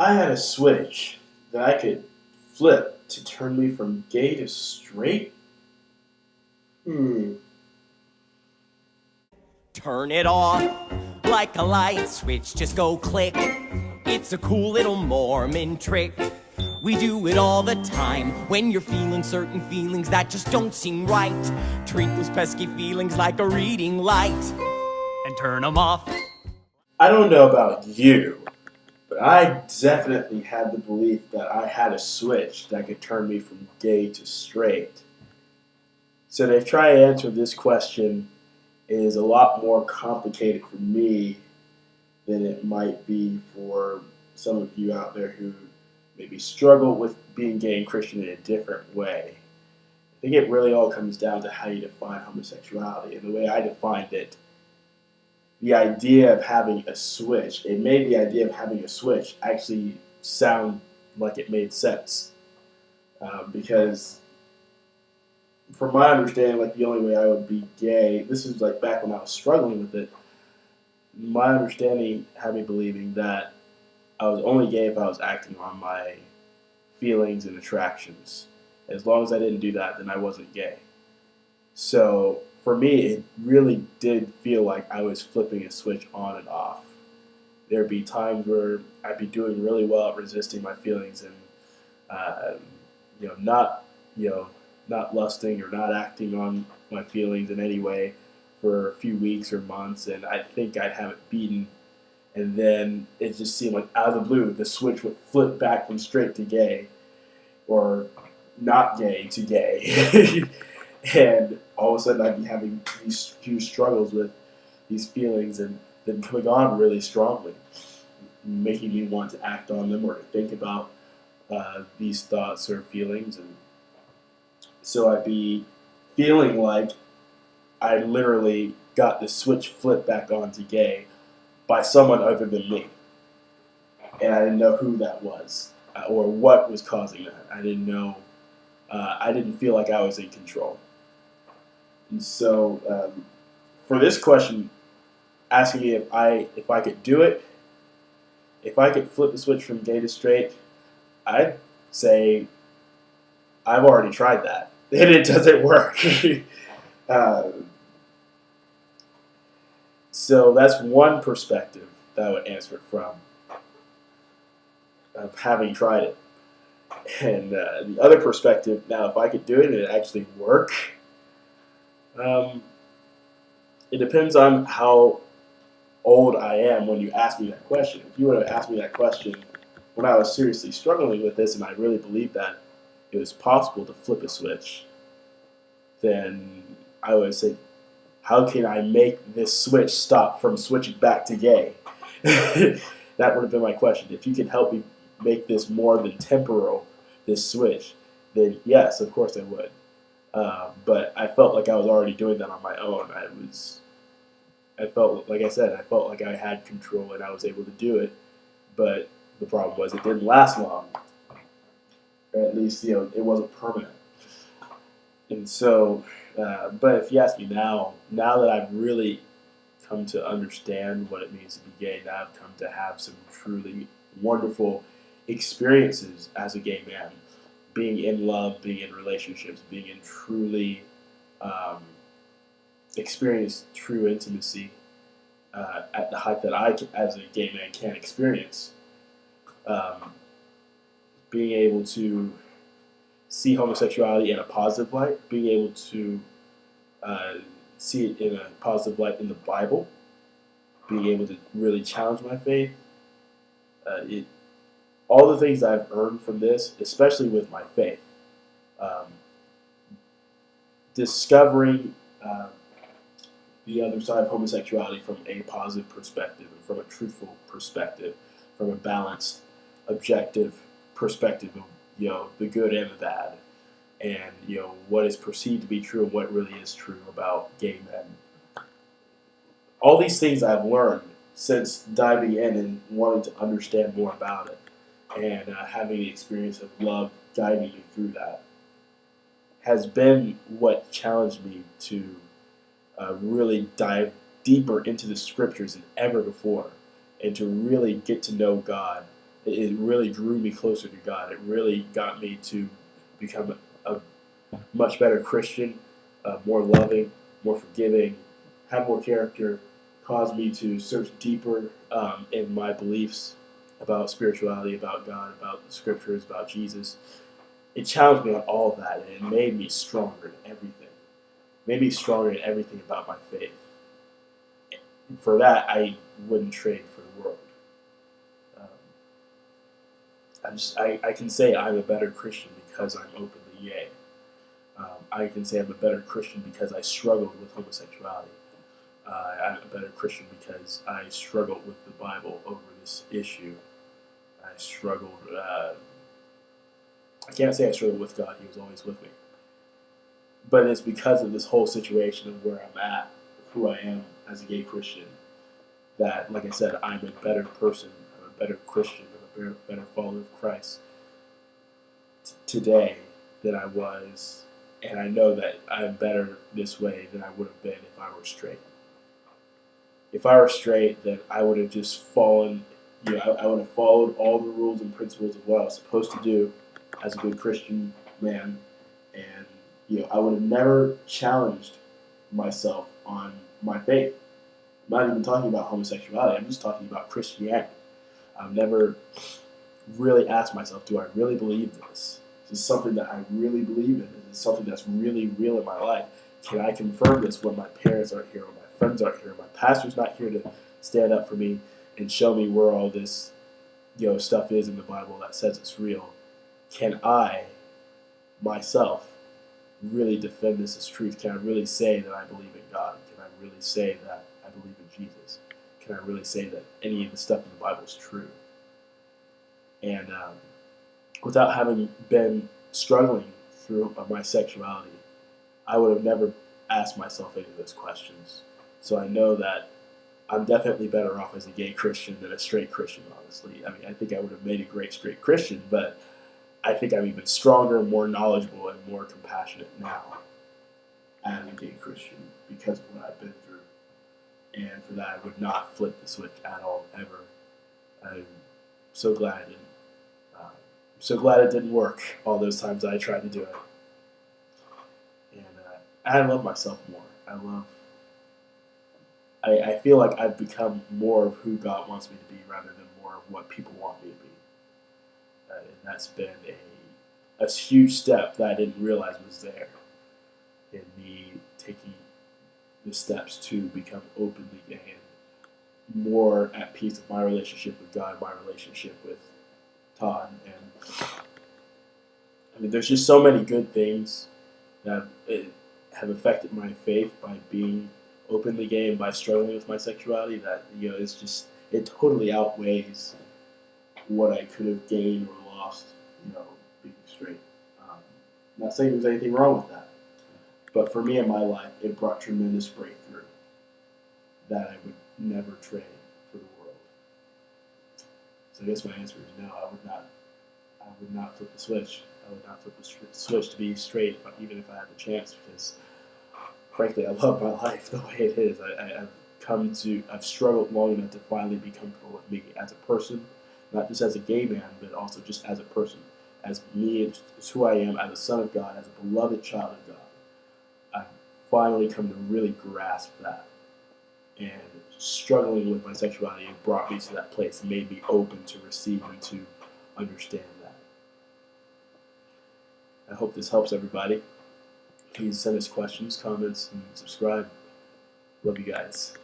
I had a switch that I could flip to turn me from gay to straight. Hmm. Turn it off like a light switch, just go click. It's a cool little Mormon trick. We do it all the time when you're feeling certain feelings that just don't seem right. Treat those pesky feelings like a reading light and turn them off. I don't know about you, but I definitely had the belief that I had a switch that could turn me from gay to straight. So to try to answer this question is a lot more complicated for me than it might be for some of you out there who maybe struggle with being gay and Christian in a different way. I think it really all comes down to how you define homosexuality. And the way I defined it, the idea of having a switch, it made the idea of having a switch actually sound like it made sense. Because from my understanding, like the only way I would be gay, this is like back when I was struggling with it, my understanding had me believing that I was only gay if I was acting on my feelings and attractions. As long as I didn't do that, then I wasn't gay. So for me, it really did feel like I was flipping a switch on and off. There'd be times where I'd be doing really well at resisting my feelings and uh, not not lusting or not acting on my feelings in any way for a few weeks or months, and I think I'd have it beaten. And then it just seemed like out of the blue, the switch would flip back from straight to gay, or not gay to gay. And all of a sudden I'd be having these huge struggles with these feelings and them coming on really strongly, making me want to act on them or to think about these thoughts or feelings. And so I'd be feeling like I literally got the switch flipped back on to gay by someone other than me. And I didn't know who that was or what was causing that. I didn't know. I didn't feel like I was in control. And so, for this question, asking me if I could do it, if I could flip the switch from gay to straight, I'd say I've already tried that, and it doesn't work. uh, so that's one perspective that I would answer it from, of having tried it. And the other perspective, now if I could do it and it actually work, it depends on how old I am when you ask me that question. If you were to ask me that question when I was seriously struggling with this and I really believed that it was possible to flip a switch, then I would say, how can I make this switch stop from switching back to gay? That would have been my question. If you could help me make this more than temporal, this switch, then yes, of course I would. But I felt like I was already doing that on my own. I felt, like I said, I felt like I had control and I was able to do it. But the problem was it didn't last long. Or at least, it wasn't permanent. And so, but if you ask me now that I've really come to understand what it means to be gay, now I've come to have some truly wonderful experiences as a gay man, being in love, being in relationships, being in truly experience true intimacy at the height that I, as a gay man, can experience. Being able to see homosexuality in a positive light, being able to see it in a positive light in the Bible, being able to really challenge my faith. All the things I've earned from this, especially with my faith, discovering the other side of homosexuality from a positive perspective, from a truthful perspective, from a balanced, objective perspective of the good and the bad, and what is perceived to be true and what really is true about gay men. All these things I've learned since diving in and wanting to understand more about it, and having the experience of love guiding me through that, has been what challenged me to really dive deeper into the scriptures than ever before, and to really get to know God it really drew me closer to God. It really got me to become a much better Christian, more loving, more forgiving, have more character, caused me to search deeper in my beliefs about spirituality, about God, about the scriptures, about Jesus. It challenged me on all of that, and it made me stronger in everything. It made me stronger in everything about my faith. And for that, I wouldn't trade for the world. I can say I'm a better Christian because I'm openly gay. I can say I'm a better Christian because I struggled with homosexuality. I'm a better Christian because I struggled with the Bible over this issue. I struggled. I can't say I struggled with God. He was always with me. But it's because of this whole situation of where I'm at, who I am as a gay Christian, that, like I said, I'm a better person. I'm a better Christian. I'm a better follower of Christ today than I was. And I know that I'm better this way than I would have been if I were straight. If I were straight, then I would have just fallen, I would have followed all the rules and principles of what I was supposed to do as a good Christian man, and I would have never challenged myself on my faith. I'm not even talking about homosexuality. I'm just talking about Christianity. I've never really asked myself, do I really believe this? Is this something that I really believe in? Is this something that's really real in my life? Can I confirm this when my parents aren't here, or my friends aren't here, or my pastor's not here to stand up for me and show me where all this stuff is in the Bible that says it's real? Can I, myself, really defend this as truth? Can I really say that I believe in God? Can I really say that I believe in Jesus? Can I really say that any of the stuff in the Bible is true? And without having been struggling through my sexuality, I would have never asked myself any of those questions. So I know that I'm definitely better off as a gay Christian than a straight Christian, honestly. I mean, I think I would have made a great straight Christian, but I think I'm even stronger, more knowledgeable, and more compassionate now as a gay Christian because of what I've been through. And for that, I would not flip the switch at all, ever. I'm so glad I didn't. I'm so glad it didn't work all those times I tried to do it. And I love myself more. I feel like I've become more of who God wants me to be rather than more of what people want me to be. And that's been a huge step that I didn't realize was there in me taking the steps to become openly gay and more at peace with my relationship with God, my relationship with Todd. And I mean, there's just so many good things that have affected my faith by being openly gay and by struggling with my sexuality that it's just, it totally outweighs what I could have gained or lost being straight. Not saying there's anything wrong with that, but for me in my life it brought tremendous breakthrough that I would never trade for the world. So I guess my answer is no. I would not flip the switch. I would not flip the switch to be straight, even if I had the chance, because frankly, I love my life the way it is. I've struggled long enough to finally be comfortable with me as a person, not just as a gay man, but also just as a person, as me, as who I am, as a son of God, as a beloved child of God. I've finally come to really grasp that, and struggling with my sexuality has brought me to that place and made me open to receive and to understand that. I hope this helps everybody. Please send us questions, comments, and subscribe. Love you guys.